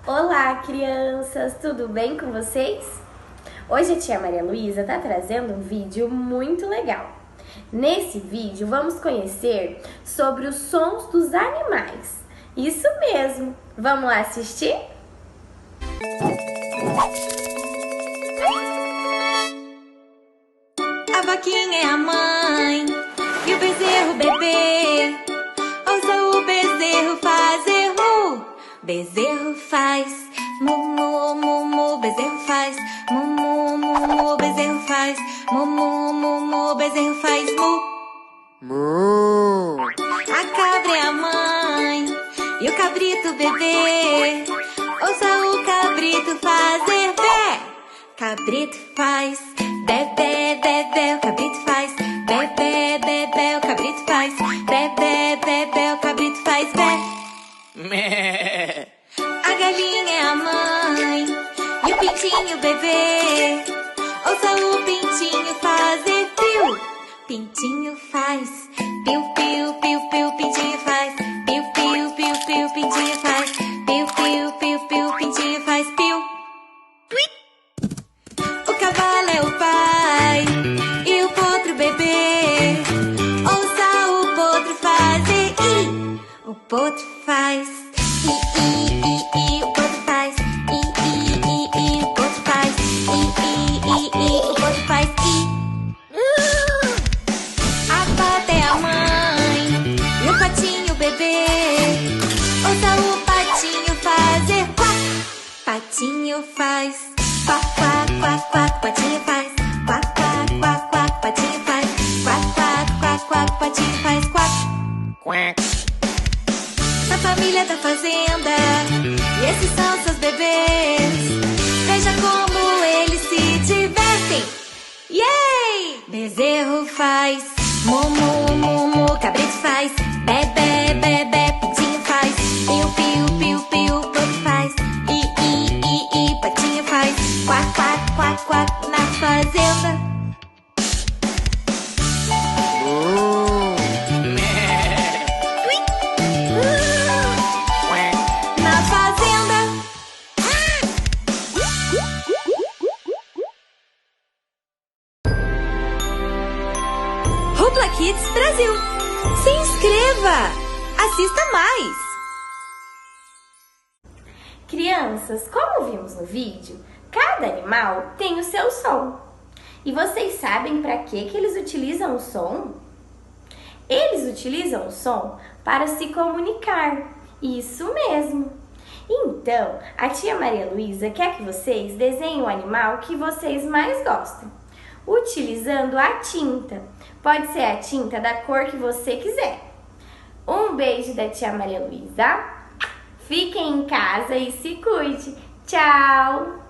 Olá, crianças! Tudo bem com vocês? Hoje a tia Maria Luísa está trazendo um vídeo muito legal. Nesse vídeo vamos conhecer sobre os sons dos animais. Isso mesmo! Vamos lá assistir? A vaquinha é a mãe e o bezerro bebê. Ouça o bezerro fazer mu. Bezerro faz mu, mu, mu, mu. Bezerro faz mu, mu, mu, mu. Bezerro faz mu, mu, mu, mu. Bezerro faz mu. Mu. A cabra é a mãe e o cabrito bebê. Ouça o cabrito fazer bé. Cabrito faz bebê, bebê. O cabrito faz bebê, bebê. O cabrito faz bebê, bebê. O cabrito faz bé. A galinha é a mãe e o pintinho bebê. Ouça o pintinho fazer piu. Pintinho faz piu, piu, piu, piu. Pintinho faz piu, piu, piu, piu. Pintinho faz piu, piu, piu, piu. Pintinho faz piu. O cavalo é o pai e o potro bebê. Ouça o potro fazer i. O potro faz i. O potro faz i. O potro faz i. O potro faz i. A pata é a mãe e o patinho bebê. Ouça o patinho fazer quack. Patinho faz quack, quack, quack, quack. Patinho faz quack, quack, quack, quack. Patinho faz quack, quack, quack, quack. Patinho faz quack. Quack. Na família da fazenda, e esses são seus bebês. Veja como eles se divertem. Yay! Bezerro faz mu, mu, mu, mu. Cabrito faz bebê, bebê. Pintinho faz piu, piu, piu, piu. Potro faz i. Patinho faz quack, quack, quack, quack. Na fazenda. Mu. Na fazenda. Rubla Kids Brasil. Se inscreva! Assista mais! Crianças, como vimos no vídeo, cada animal tem o seu som. E vocês sabem para que eles utilizam o som? Eles utilizam o som para se comunicar. Isso mesmo! Então, a tia Maria Luísa quer que vocês desenhem o animal que vocês mais gostam, utilizando a tinta. Pode ser a tinta da cor que você quiser. Um beijo da tia Maria Luísa. Fiquem em casa e se cuide. Tchau!